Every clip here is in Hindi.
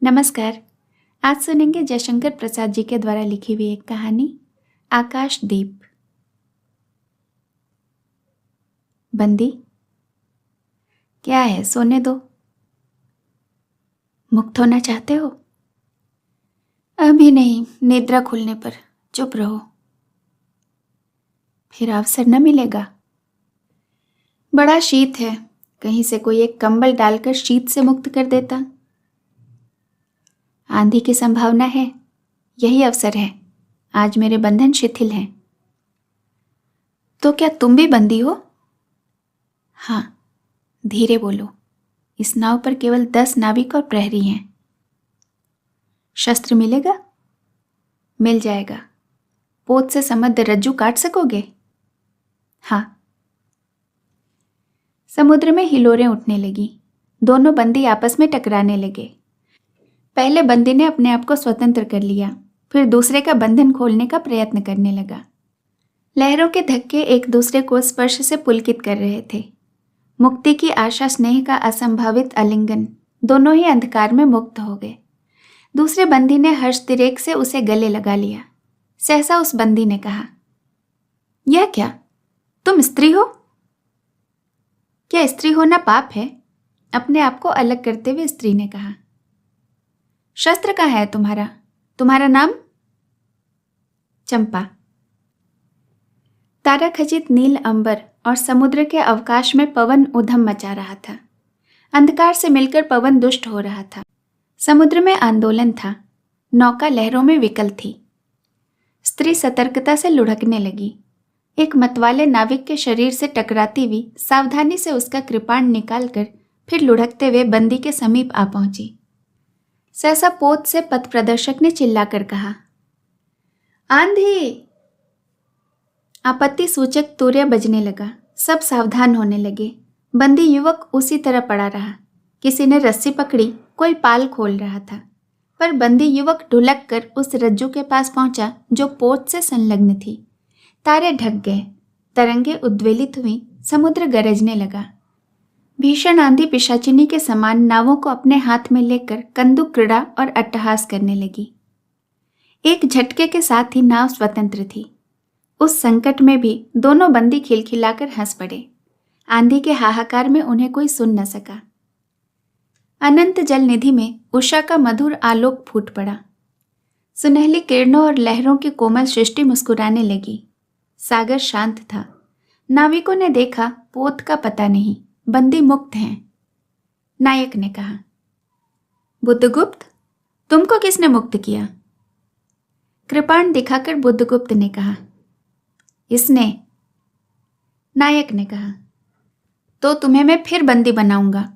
नमस्कार। आज सुनेंगे जयशंकर प्रसाद जी के द्वारा लिखी हुई एक कहानी आकाशदीप। बंदी, क्या है, सोने दो। मुक्त होना चाहते हो? अभी नहीं, निद्रा खुलने पर। चुप रहो। फिर अवसर न मिलेगा। बड़ा शीत है, कहीं से कोई एक कंबल डालकर शीत से मुक्त कर देता। आंधी की संभावना है, यही अवसर है। आज मेरे बंधन शिथिल हैं। तो क्या तुम भी बंदी हो? हाँ, धीरे बोलो। इस नाव पर केवल 10 नाविक और प्रहरी हैं। शस्त्र मिलेगा? मिल जाएगा। पोत से समृद्ध रज्जू काट सकोगे? हाँ। समुद्र में हिलोरें उठने लगी। दोनों बंदी आपस में टकराने लगे। पहले बंदी ने अपने आप को स्वतंत्र कर लिया, फिर दूसरे का बंधन खोलने का प्रयत्न करने लगा। लहरों के धक्के एक दूसरे को स्पर्श से पुलकित कर रहे थे। मुक्ति की आशा, स्नेह का असंभावित आलिंगन, दोनों ही अंधकार में मुक्त हो गए। दूसरे बंदी ने हर्षतिरेक से उसे गले लगा लिया। सहसा उस बंदी ने कहा, यह क्या, तुम स्त्री हो? क्या स्त्री होना पाप है? अपने आप को अलग करते हुए स्त्री ने कहा। शस्त्र कहाँ है तुम्हारा? तुम्हारा नाम? चंपा। तारा खचित नील अंबर और समुद्र के अवकाश में पवन उधम मचा रहा था। अंधकार से मिलकर पवन दुष्ट हो रहा था। समुद्र में आंदोलन था। नौका लहरों में विकल थी। स्त्री सतर्कता से लुढ़कने लगी। एक मतवाले नाविक के शरीर से टकराती हुई सावधानी से उसका कृपाण निकालकर फिर लुढ़कते हुए बंदी के समीप आ पहुंची। सहसा पोत से पथ प्रदर्शक ने चिल्लाकर कहा, आंधी! आपत्ति सूचक तूर्य बजने लगा। सब सावधान होने लगे। बंदी युवक उसी तरह पड़ा रहा। किसी ने रस्सी पकड़ी, कोई पाल खोल रहा था, पर बंदी युवक ढुलक कर उस रज्जू के पास पहुंचा जो पोत से संलग्न थी। तारे ढक गए, तरंगे उद्वेलित हुई, समुद्र गरजने लगा। भीषण आंधी पिशाचिनी के समान नावों को अपने हाथ में लेकर कंदुक क्रीड़ा और अट्टहास करने लगी। एक झटके के साथ ही नाव स्वतंत्र थी। उस संकट में भी दोनों बंदी खिलखिलाकर हंस पड़े। आंधी के हाहाकार में उन्हें कोई सुन न सका। अनंत जल निधि में उषा का मधुर आलोक फूट पड़ा। सुनहली किरणों और लहरों की कोमल सृष्टि मुस्कुराने लगी। सागर शांत था। नाविकों ने देखा, पोत का पता नहीं, बंदी मुक्त हैं। नायक ने कहा, बुद्धगुप्त, तुमको किसने मुक्त किया? कृपाण दिखाकर बुद्धगुप्त ने कहा, इसने। नायक ने कहा, तो तुम्हें मैं फिर बंदी बनाऊंगा।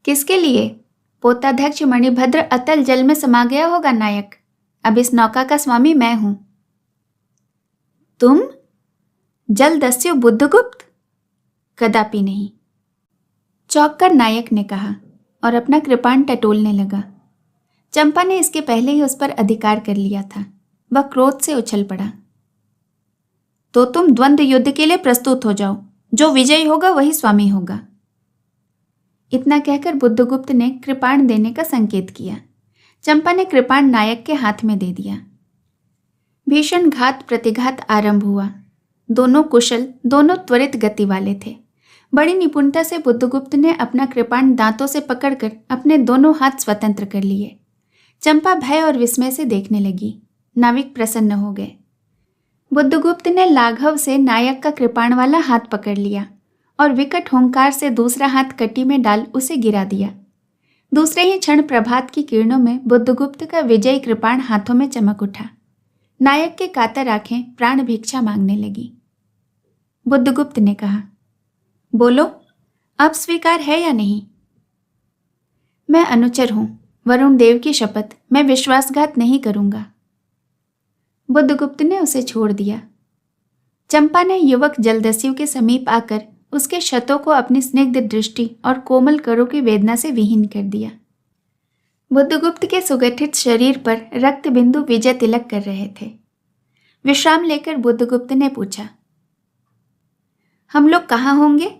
किसके लिए? पोताध्यक्ष मणिभद्र अतल जल में समा गया होगा नायक। अब इस नौका का स्वामी मैं हूं। तुम? जलदस्यु बुद्धगुप्त? कदापि नहीं। चौंक कर नायक ने कहा और अपना कृपाण टटोलने लगा। चंपा ने इसके पहले ही उस पर अधिकार कर लिया था। वह क्रोध से उछल पड़ा। तो तुम द्वंद्व युद्ध के लिए प्रस्तुत हो जाओ। जो विजयी होगा वही स्वामी होगा। इतना कहकर बुद्धगुप्त ने कृपाण देने का संकेत किया। चंपा ने कृपाण नायक के हाथ में दे दिया। भीषण घात प्रतिघात आरंभ हुआ। दोनों कुशल, दोनों त्वरित गति वाले थे। बड़ी निपुणता से बुद्धगुप्त ने अपना कृपाण दांतों से पकड़कर अपने दोनों हाथ स्वतंत्र कर लिए। चंपा भय और विस्मय से देखने लगी। नाविक प्रसन्न हो गए। बुद्धगुप्त ने लाघव से नायक का कृपाण वाला हाथ पकड़ लिया और विकट हुंकार से दूसरा हाथ कटी में डाल उसे गिरा दिया। दूसरे ही क्षण प्रभात की किरणों में बुद्धगुप्त का विजयी कृपाण हाथों में चमक उठा। नायक के कातर आंखें प्राण भिक्षा मांगने लगी। बुद्धगुप्त ने कहा, बोलो, अब स्वीकार है या नहीं? मैं अनुचर हूं, वरुण देव की शपथ, मैं विश्वासघात नहीं करूंगा। बुद्धगुप्त ने उसे छोड़ दिया। चंपा ने युवक जलदस्यु के समीप आकर उसके क्षतों को अपनी स्निग्ध दृष्टि और कोमल करों की वेदना से विहीन कर दिया। बुद्धगुप्त के सुगठित शरीर पर रक्त बिंदु विजय तिलक कर रहे थे। विश्राम लेकर बुद्धगुप्त ने पूछा, हम लोग कहाँ होंगे?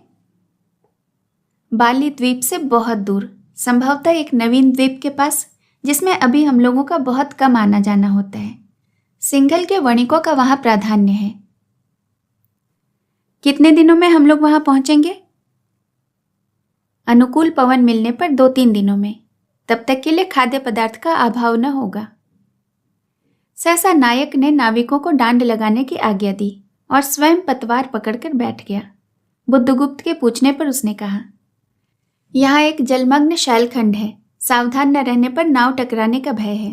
बाली द्वीप से बहुत दूर, संभवतः एक नवीन द्वीप के पास, जिसमें अभी हम लोगों का बहुत कम आना जाना होता है। सिंघल के वणिकों का वहां प्राधान्य है। कितने दिनों में हम लोग वहां पहुंचेंगे? अनुकूल पवन मिलने पर 2-3 दिनों में। तब तक के लिए खाद्य पदार्थ का अभाव न होगा। सहसा नायक ने नाविकों को डांड लगाने की आज्ञा दी और स्वयं पतवार पकड़कर बैठ गया। बुद्धगुप्त के पूछने पर उसने कहा, यहाँ एक जलमग्न शैलखंड है, सावधान न रहने पर नाव टकराने का भय है।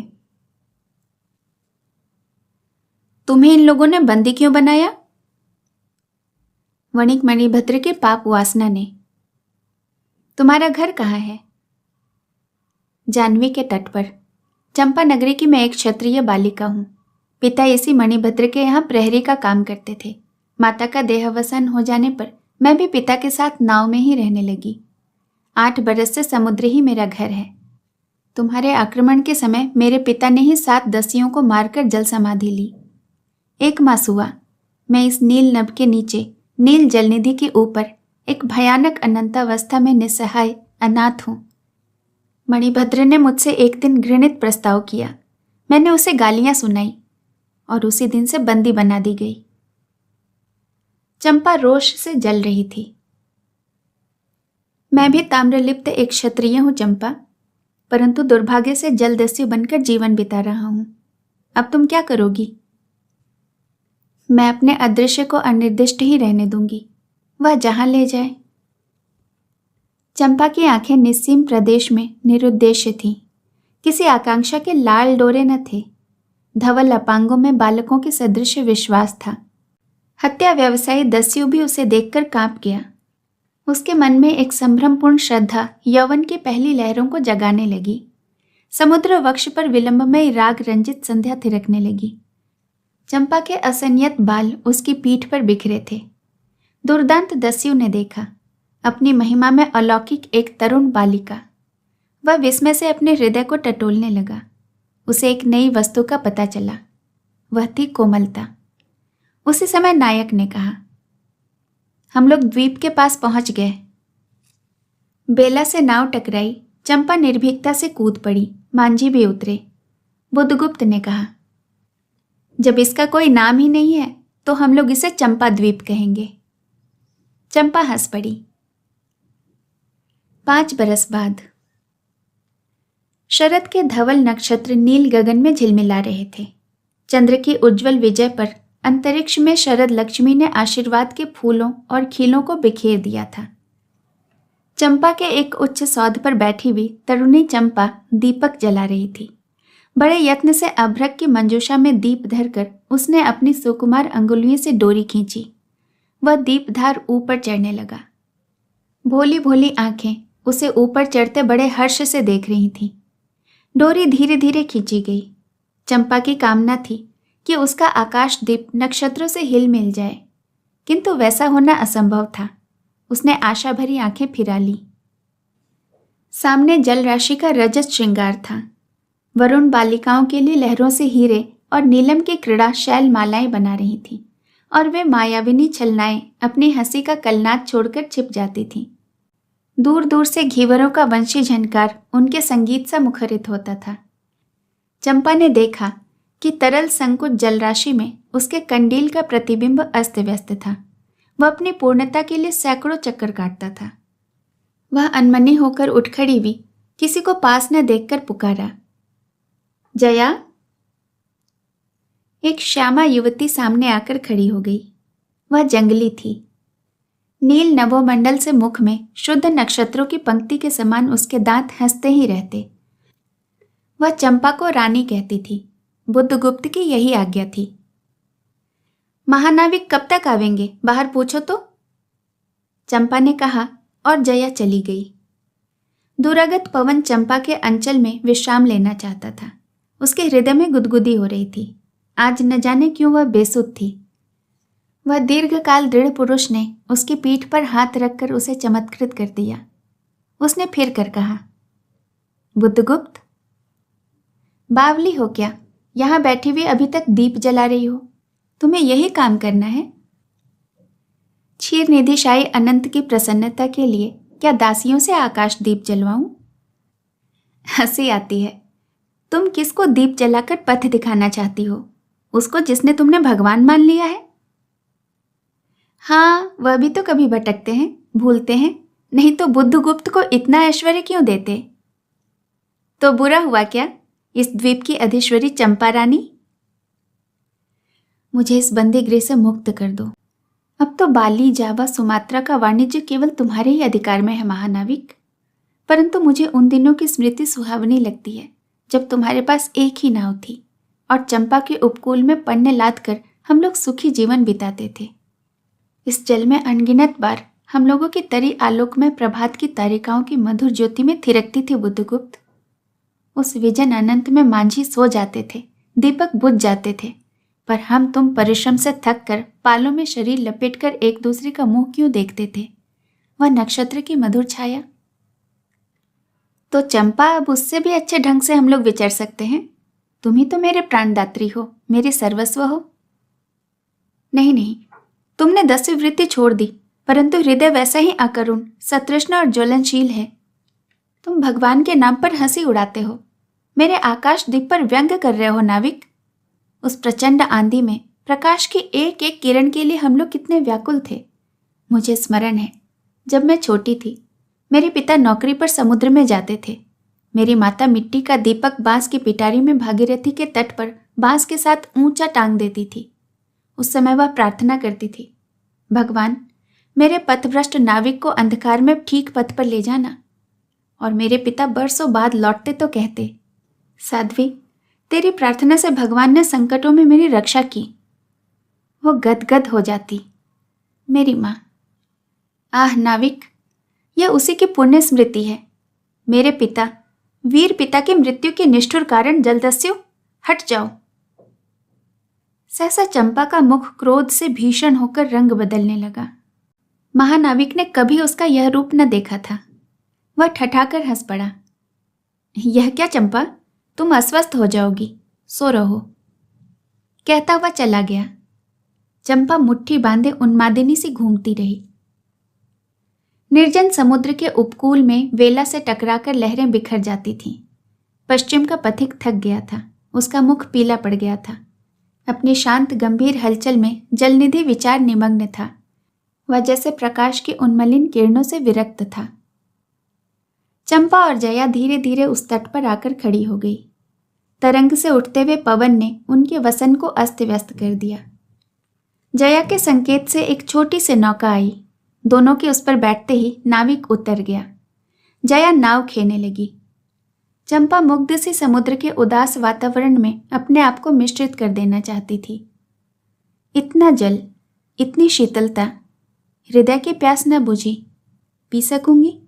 तुम्हें इन लोगों ने बंदी क्यों बनाया? वणिक मणिभद्र के पाप वासना ने। तुम्हारा घर कहाँ है? जाह्नवी के तट पर। चंपा नगरी की मैं एक क्षत्रिय बालिका हूँ। पिता इसी मणिभद्र के यहाँ प्रहरी का काम करते थे। माता का देहावसान हो जाने पर मैं भी पिता के साथ नाव में ही रहने लगी। 8 बरस से समुद्र ही मेरा घर है। तुम्हारे आक्रमण के समय मेरे पिता ने ही 7 दस्युओं को मारकर जल समाधि ली। 1 मास हुआ मैं इस नील नभ के नीचे नील जलनिधि के ऊपर एक भयानक अनंतावस्था में निस्सहाय अनाथ हूँ। मणिभद्र ने मुझसे एक दिन घृणित प्रस्ताव किया। मैंने उसे गालियां सुनाई और उसी दिन से बंदी बना दी गई। चंपा रोष से जल रही थी। मैं भी ताम्रलिप्त एक क्षत्रिय हूं चंपा, परंतु दुर्भाग्य से जलदस्यु बनकर जीवन बिता रहा हूं। अब तुम क्या करोगी? मैं अपने अदृश्य को अनिर्दिष्ट ही रहने दूंगी, वह जहां ले जाए। चंपा की आंखें निस्सीम प्रदेश में निरुद्देश्य थीं। किसी आकांक्षा के लाल डोरे न थे। धवल अपांगों में बालकों के सदृश विश्वास था। हत्या व्यवसायी दस्यु भी उसे देखकर कांप गया। उसके मन में एक संभ्रमपूर्ण श्रद्धा यौवन की पहली लहरों को जगाने लगी। समुद्र वक्ष पर विलंबमय राग रंजित संध्या थिरकने लगी। चंपा के असंयत बाल उसकी पीठ पर बिखरे थे। दुर्दांत दस्यु ने देखा अपनी महिमा में अलौकिक एक तरुण बालिका। वह विस्मय से अपने हृदय को टटोलने लगा। उसे एक नई वस्तु का पता चला, वह थी कोमलता। उसी समय नायक ने कहा, हम लोग द्वीप के पास पहुंच गए। बेला से नाव टकराई। चंपा निर्भीकता से कूद पड़ी। मांझी भी उतरे। बुद्धगुप्त ने कहा, जब इसका कोई नाम ही नहीं है तो हम लोग इसे चंपा द्वीप कहेंगे। चंपा हंस पड़ी। 5 बरस बाद शरद के धवल नक्षत्र नील गगन में झिलमिला रहे थे। चंद्र की उज्जवल विजय पर अंतरिक्ष में शरद लक्ष्मी ने आशीर्वाद के फूलों और खीलों को बिखेर दिया था। चंपा के एक उच्च सौध पर बैठी हुई तरुणी चंपा दीपक जला रही थी। बड़े यत्न से अभ्रक की मंजूषा में दीप धरकर उसने अपनी सुकुमार अंगुलियों से डोरी खींची। वह दीपधार ऊपर चढ़ने लगा। भोली भोली आंखें उसे ऊपर चढ़ते बड़े हर्ष से देख रही थीं। डोरी धीरे धीरे खींची गई। चंपा की कामना थी कि उसका आकाश दीप नक्षत्रों से हिल मिल जाए, किंतु वैसा होना असंभव था। उसने आशा भरी आंखें फिरा ली। सामने जल राशि का रजत श्रृंगार था। वरुण बालिकाओं के लिए लहरों से हीरे और नीलम की क्रीड़ा शैल मालाएं बना रही थीं, और वे मायाविनी छलनाएं अपनी हंसी का कलनाद छोड़कर छिप जाती थीं। दूर दूर से घीवरों का वंशी झनकार उनके संगीत सा मुखरित होता था। चंपा ने देखा कि तरल संकुच जलराशि में उसके कंडील का प्रतिबिंब अस्त व्यस्त था। वह अपनी पूर्णता के लिए सैकड़ों चक्कर काटता था। वह अनमनी होकर उठ खड़ी हुई, किसी को पास न देखकर पुकारा, जया। एक श्यामा युवती सामने आकर खड़ी हो गई। वह जंगली थी। नील नभोमंडल से मुख में शुद्ध नक्षत्रों की पंक्ति के समान उसके दांत हंसते ही रहते। वह चंपा को रानी कहती थी। बुद्धगुप्त की यही आज्ञा थी। महानाविक कब तक आवेंगे, बाहर पूछो तो, चंपा ने कहा, और जया चली गई। दुरागत पवन चंपा के अंचल में विश्राम लेना चाहता था। उसके हृदय में गुदगुदी हो रही थी। आज न जाने क्यों वह बेसुध थी। वह दीर्घकाल दृढ़ पुरुष ने उसकी पीठ पर हाथ रखकर उसे चमत्कृत कर दिया। उसने फिर कर कहा, बुद्धगुप्त, बावली हो क्या? यहां बैठी हुई अभी तक दीप जला रही हो? तुम्हें यही काम करना है? क्षीर निधिशायी अनंत की प्रसन्नता के लिए क्या दासियों से आकाश दीप जलवाऊं? हंसी आती है। तुम किसको दीप जलाकर पथ दिखाना चाहती हो? उसको जिसने तुमने भगवान मान लिया है? हाँ, वह भी तो कभी भटकते हैं, भूलते हैं, नहीं तो बुद्धगुप्त को इतना ऐश्वर्य क्यों देते? तो बुरा हुआ क्या इस द्वीप की अधीश्वरी चंपा रानी? मुझे इस बंदी गृह से मुक्त कर दो। अब तो बाली, जावा, सुमात्रा का वाणिज्य केवल तुम्हारे ही अधिकार में है महानाविक। परंतु मुझे उन दिनों की स्मृति सुहावनी लगती है जब तुम्हारे पास एक ही नाव थी और चंपा के उपकूल में पन्ने लाद कर हम लोग सुखी जीवन बिताते थे। इस जल में अनगिनत बार हम लोगों की तरी आलोक में प्रभात की तारिकाओं की मधुर ज्योति में थिरकती थी बुद्धगुप्त। उस विजन अनंत में मांझी सो जाते थे, दीपक बुझ जाते थे, पर हम तुम परिश्रम से थक कर पालों में शरीर लपेटकर एक दूसरे का मुंह क्यों देखते थे? वह नक्षत्र की मधुर छाया। तो चंपा, अब उससे भी अच्छे ढंग से हम लोग विचर सकते हैं। तुम ही तो मेरे प्राणदात्री हो, मेरे सर्वस्व हो। नहीं नहीं, तुमने 10वीं वृत्ति छोड़ दी, परंतु हृदय वैसा ही अकरुण, सतृष्ण और ज्वलनशील है। तुम भगवान के नाम पर हंसी उड़ाते हो, मेरे आकाश दीप पर व्यंग कर रहे हो नाविक। उस प्रचंड आंधी में प्रकाश की एक एक किरण के लिए हम लोग कितने व्याकुल थे। मुझे स्मरण है, जब मैं छोटी थी, मेरे पिता नौकरी पर समुद्र में जाते थे। मेरी माता मिट्टी का दीपक बांस की पिटारी में भागीरथी के तट पर बांस के साथ ऊंचा टांग देती थी। उस समय वह प्रार्थना करती थी, भगवान, मेरे पथभ्रष्ट नाविक को अंधकार में ठीक पथ पर ले जाना। और मेरे पिता बरसों बाद लौटते तो कहते, साध्वी, तेरी प्रार्थना से भगवान ने संकटों में मेरी रक्षा की। वो गदगद हो जाती, मेरी माँ। आह नाविक, यह उसी की पुण्य स्मृति है। मेरे पिता, वीर पिता की मृत्यु के निष्ठुर कारण जलदस्यु, हट जाओ। सहसा चंपा का मुख क्रोध से भीषण होकर रंग बदलने लगा। महानाविक ने कभी उसका यह रूप न देखा था। वह ठठाकर हंस पड़ा। यह क्या चंपा, तुम अस्वस्थ हो जाओगी, सो रहो, कहता हुआ चला गया। चंपा मुट्ठी बांधे उन्मादिनी सी घूमती रही। निर्जन समुद्र के उपकूल में वेला से टकराकर लहरें बिखर जाती थीं। पश्चिम का पथिक थक गया था, उसका मुख पीला पड़ गया था। अपनी शांत गंभीर हलचल में जलनिधि विचार निमग्न था। वह जैसे प्रकाश की उन्मलिन किरणों से विरक्त था। चंपा और जया धीरे धीरे उस तट पर आकर खड़ी हो गई। तरंग से उठते हुए पवन ने उनके वसन को अस्त व्यस्त कर दिया। जया के संकेत से एक छोटी सी नौका आई। दोनों के उस पर बैठते ही नाविक उतर गया। जया नाव खेने लगी। चंपा मुग्ध सी समुद्र के उदास वातावरण में अपने आप को मिश्रित कर देना चाहती थी। इतना जल, इतनी शीतलता, हृदय की प्यास न बुझी। पी सकूंगी?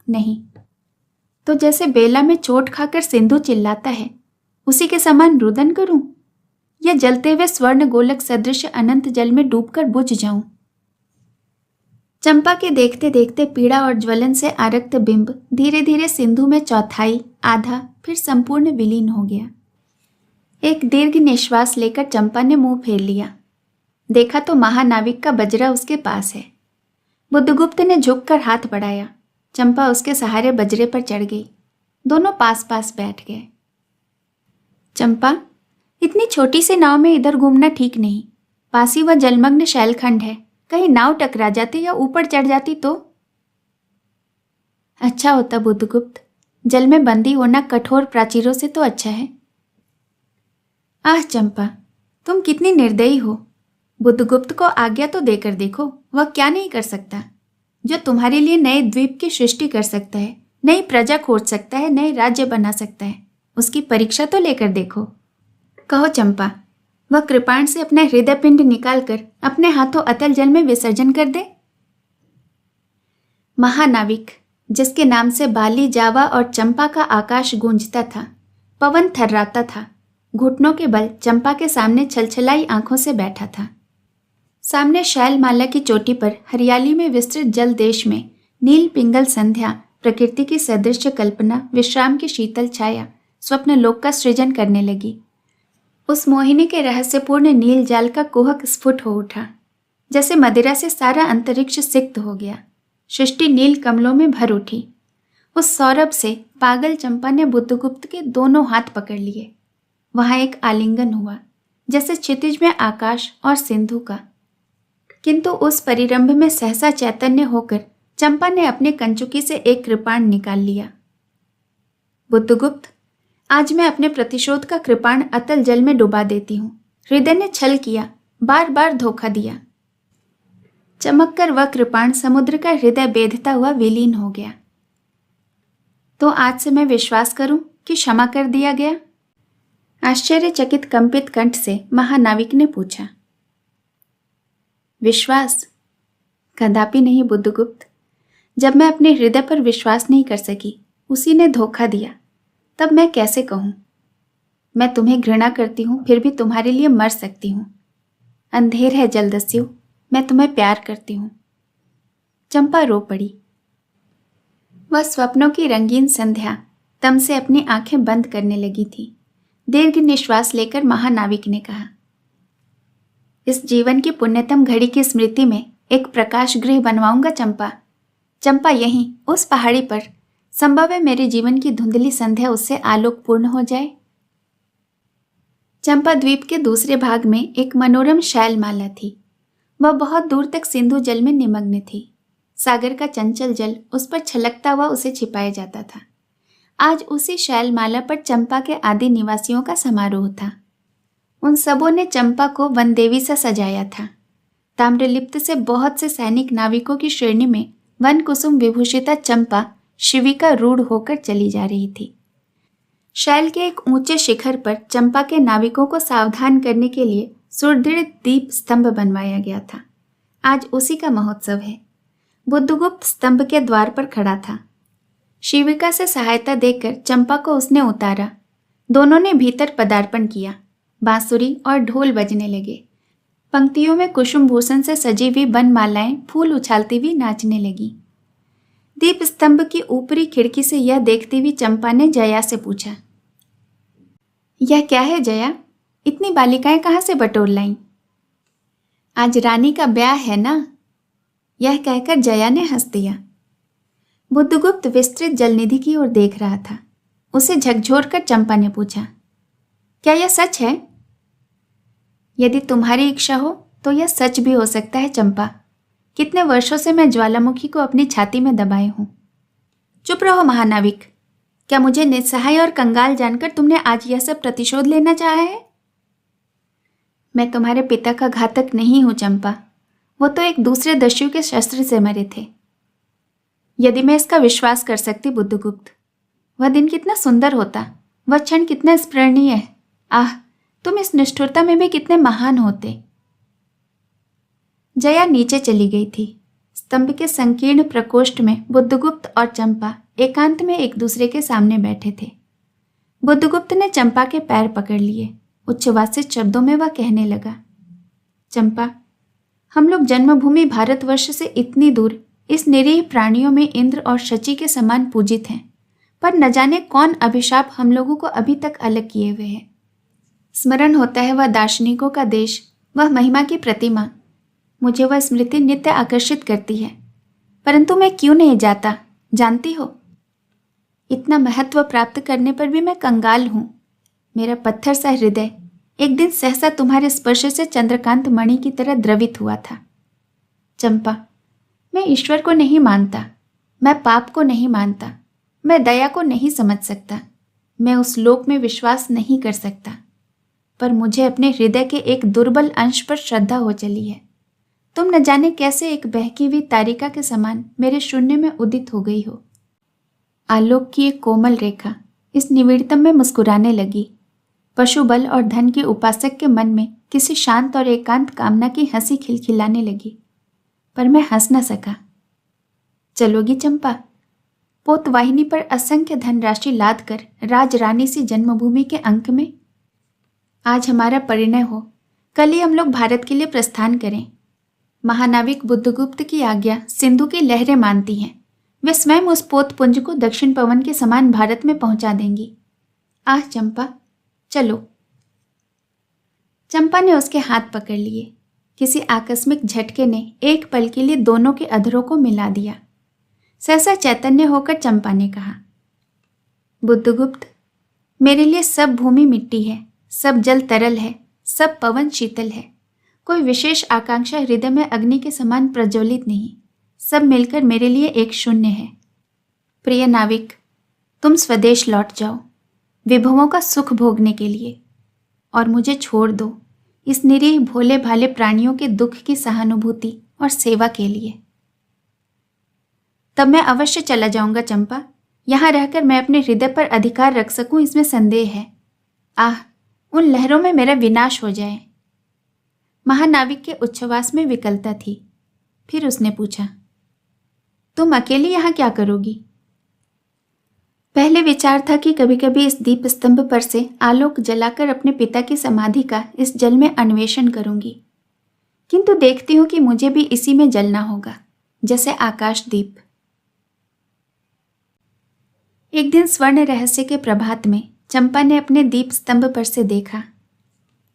नहीं। तो जैसे बेला में चोट खाकर सिंधु चिल्लाता है, उसी के समान रुदन करूं, या जलते हुए स्वर्ण गोलक सदृश अनंत जल में डूबकर बुझ जाऊं? चंपा के देखते देखते पीड़ा और ज्वलन से आरक्त बिंब धीरे धीरे सिंधु में चौथाई, आधा, फिर संपूर्ण विलीन हो गया। एक दीर्घ निश्वास लेकर चंपा ने मुंह फेर लिया। देखा तो महानाविक का बजरा उसके पास है। बुद्धगुप्त ने झुककर हाथ बढ़ाया। चंपा उसके सहारे बजरे पर चढ़ गई। दोनों पास पास बैठ गए। चंपा, इतनी छोटी सी नाव में इधर घूमना ठीक नहीं। पास ही वह जलमग्न शैलखंड है, कहीं नाव टकरा जाती या ऊपर चढ़ जाती तो? अच्छा होता बुद्धगुप्त, जल में बंदी होना कठोर प्राचीरों से तो अच्छा है। आह चंपा, तुम कितनी निर्दयी हो। बुद्धगुप्त को आज्ञा तो देकर देखो, वह क्या नहीं कर सकता। जो तुम्हारे लिए नए द्वीप की सृष्टि कर सकता है, नई प्रजा खोज सकता है, नए राज्य बना सकता है, उसकी परीक्षा तो लेकर देखो। कहो चंपा, वह कृपाण से अपना हृदय पिंड निकालकर अपने हाथों अतल जल में विसर्जन कर दे। महानाविक, जिसके नाम से बाली, जावा और चंपा का आकाश गूंजता था, पवन थर्राता था, घुटनों के बल चंपा के सामने छलछलाई आंखों से बैठा था। सामने शैलमाला की चोटी पर हरियाली में विस्तृत जल देश में नील पिंगल संध्या, प्रकृति की सदृश कल्पना, विश्राम की शीतल छाया, स्वप्न लोक का सृजन करने लगी। उस मोहिनी के रहस्यपूर्ण नील जाल का कुहक स्फुट हो उठा, जैसे मदिरा से सारा अंतरिक्ष सिक्त हो गया। सृष्टि नील कमलों में भर उठी। उस सौरभ से पागल चंपा ने बुद्धगुप्त के दोनों हाथ पकड़ लिए। वहां एक आलिंगन हुआ, जैसे क्षितिज में आकाश और सिंधु का। किंतु उस परिरंभ में सहसा चैतन्य होकर चंपा ने अपने कंचुकी से एक कृपाण निकाल लिया। बुद्धगुप्त, आज मैं अपने प्रतिशोध का कृपाण अतल जल में डुबा देती हूं। हृदय ने छल किया, बार बार धोखा दिया। चमक कर वह कृपाण समुद्र का हृदय बेधता हुआ विलीन हो गया। तो आज से मैं विश्वास करूं कि क्षमा कर दिया गया? आश्चर्यचकित कंपित कंठ से महानाविक ने पूछा। विश्वास? कदापि नहीं बुद्धगुप्त। जब मैं अपने हृदय पर विश्वास नहीं कर सकी, उसी ने धोखा दिया, तब मैं कैसे कहूं? मैं तुम्हें घृणा करती हूं, फिर भी तुम्हारे लिए मर सकती हूं। अंधेर है जलदस्यु, मैं तुम्हें प्यार करती हूं। चंपा रो पड़ी। वह स्वप्नों की रंगीन संध्या तम से अपनी आंखें बंद करने लगी थी। दीर्घ निश्वास लेकर महानाविक ने कहा, इस जीवन की पुण्यतम घड़ी की स्मृति में एक प्रकाश गृह बनवाऊंगा चंपा। चंपा यहीं उस पहाड़ी पर, संभव है मेरे जीवन की धुंधली संध्या उससे आलोकपूर्ण हो जाए। चंपा द्वीप के दूसरे भाग में एक मनोरम शैलमाला थी। वह बहुत दूर तक सिंधु जल में निमग्न थी। सागर का चंचल जल उस पर छलकता हुआ उसे छिपाया जाता था। आज उसी शैलमाला पर चंपा के आदि निवासियों का समारोह था। उन सबों ने चंपा को वनदेवी सा सजाया था। ताम्रलिप्त से बहुत से सैनिक नाविकों की श्रेणी में वन कुसुम विभूषिता चंपा शिविका रूढ़ होकर चली जा रही थी। शैल के एक ऊंचे शिखर पर चंपा के नाविकों को सावधान करने के लिए सुदृढ़ दीप स्तंभ बनवाया गया था। आज उसी का महोत्सव है। बुद्धगुप्त स्तंभ के द्वार पर खड़ा था। शिविका से सहायता देकर चंपा को उसने उतारा। दोनों ने भीतर पदार्पण किया। बांसुरी और ढोल बजने लगे। पंक्तियों में कुसुम भूषण से सजी हुई बनमालाएं फूल उछालती हुई नाचने लगी। दीप स्तंभ की ऊपरी खिड़की से यह देखती हुई चंपा ने जया से पूछा, यह क्या है जया? इतनी बालिकाएं कहाँ से बटोर लाईं? आज रानी का ब्याह है ना? यह कहकर जया ने हंस दिया। बुद्धगुप्त विस्तृत जलनिधि की ओर देख रहा था। उसे झकझोर कर चंपा ने पूछा, क्या यह सच है? यदि तुम्हारी इच्छा हो तो यह सच भी हो सकता है चंपा। कितने वर्षों से मैं ज्वालामुखी को अपनी छाती में दबाए हूं। चुप रहो महानाविक। क्या मुझे निस्सहाय और कंगाल जानकर तुमने आज यह सब प्रतिशोध लेना चाहा है? मैं तुम्हारे पिता का घातक नहीं हूं चंपा। वो तो एक दूसरे दस्यु के शस्त्र से मरे थे। यदि मैं इसका विश्वास कर सकती बुद्धगुप्त, वह दिन कितना सुंदर होता, वह क्षण कितना स्मरणीय है। आह, तुम इस निष्ठुरता में भी कितने महान होते। जया नीचे चली गई थी। स्तंभ के संकीर्ण प्रकोष्ठ में बुद्धगुप्त और चंपा एकांत में एक दूसरे के सामने बैठे थे। बुद्धगुप्त ने चंपा के पैर पकड़ लिए। उच्छ्वासित शब्दों में वह कहने लगा, चंपा, हम लोग जन्मभूमि भारतवर्ष से इतनी दूर इस निरीह प्राणियों में इंद्र और शची के समान पूजित हैं, पर न जाने कौन अभिशाप हम लोगों को अभी तक अलग किए हुए है। स्मरण होता है वह दार्शनिकों का देश, वह महिमा की प्रतिमा। मुझे वह स्मृति नित्य आकर्षित करती है, परंतु मैं क्यों नहीं जाता जानती हो? इतना महत्व प्राप्त करने पर भी मैं कंगाल हूं। मेरा पत्थर सा हृदय एक दिन सहसा तुम्हारे स्पर्श से चंद्रकांत मणि की तरह द्रवित हुआ था। चंपा, मैं ईश्वर को नहीं मानता, मैं पाप को नहीं मानता, मैं दया को नहीं समझ सकता, मैं उस लोक में विश्वास नहीं कर सकता, पर मुझे अपने हृदय के एक दुर्बल अंश पर श्रद्धा हो चली है। तुम न जाने कैसे एक बहकी हुई तारिका के समान मेरे शून्य में उदित हो गई हो। आलोक की एक कोमल रेखा इस निविड़तम में मुस्कुराने लगी। पशु बल और धन के उपासक के मन में किसी शांत और एकांत कामना की हंसी खिलखिलाने लगी, पर मैं हंस न सका। चलोगी चंपा? पोतवाहिनी पर असंख्य धनराशि लाद कर राज रानी सी जन्मभूमि के अंक में? आज हमारा परिणय हो, कल ही हम लोग भारत के लिए प्रस्थान करें। महानाविक बुद्धगुप्त की आज्ञा सिंधु की लहरें मानती हैं। वे स्वयं उस पोतपुंज को दक्षिण पवन के समान भारत में पहुंचा देंगी। आह चंपा, चलो। चंपा ने उसके हाथ पकड़ लिए। किसी आकस्मिक झटके ने एक पल के लिए दोनों के अधरों को मिला दिया। सहसा चैतन्य होकर चंपा ने कहा, बुद्धगुप्त, मेरे लिए सब भूमि मिट्टी है, सब जल तरल है, सब पवन शीतल है। कोई विशेष आकांक्षा हृदय में अग्नि के समान प्रज्वलित नहीं। सब मिलकर मेरे लिए एक शून्य है। प्रिय नाविक, तुम स्वदेश लौट जाओ विभवों का सुख भोगने के लिए, और मुझे छोड़ दो इस निरीह भोले भाले प्राणियों के दुख की सहानुभूति और सेवा के लिए। तब मैं अवश्य चला जाऊंगा चंपा। यहां रहकर मैं अपने हृदय पर अधिकार रख सकूं, इसमें संदेह है। आह, उन लहरों में मेरा विनाश हो जाए। महानाविक के उच्छ्वास में विकलता थी। फिर उसने पूछा, तुम अकेली यहां क्या करोगी? पहले विचार था कि कभी कभी इस दीप स्तंभ पर से आलोक जलाकर अपने पिता की समाधि का इस जल में अन्वेषण करूंगी, किंतु देखती हूं कि मुझे भी इसी में जलना होगा, जैसे आकाश दीप। एक दिन स्वर्ण रहस्य के प्रभात में चंपा ने अपने दीप स्तंभ पर से देखा।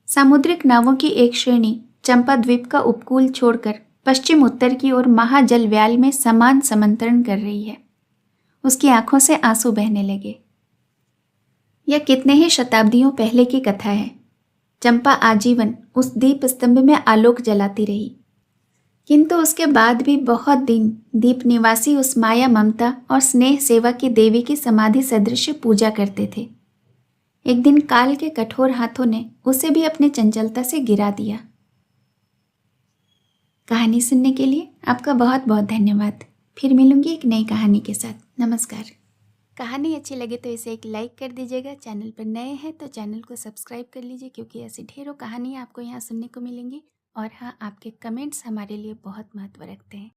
सामुद्रिक नावों की एक श्रेणी चंपा द्वीप का उपकूल छोड़कर पश्चिम उत्तर की ओर महाजल व्याल में समान समंतरण कर रही है। उसकी आंखों से आंसू बहने लगे। यह कितने ही शताब्दियों पहले की कथा है। चंपा आजीवन उस दीप स्तंभ में आलोक जलाती रही, किंतु उसके बाद भी बहुत दिन दीप निवासी उस माया ममता और स्नेह सेवा की देवी की समाधि सदृश पूजा करते थे। एक दिन काल के कठोर हाथों ने उसे भी अपनी चंचलता से गिरा दिया। कहानी सुनने के लिए आपका बहुत बहुत धन्यवाद। फिर मिलूंगी एक नई कहानी के साथ। नमस्कार। कहानी अच्छी लगे तो इसे एक लाइक कर दीजिएगा। चैनल पर नए हैं तो चैनल को सब्सक्राइब कर लीजिए, क्योंकि ऐसी ढेरों कहानियाँ आपको यहाँ सुनने को मिलेंगी। और हाँ, आपके कमेंट्स हमारे लिए बहुत महत्व रखते हैं।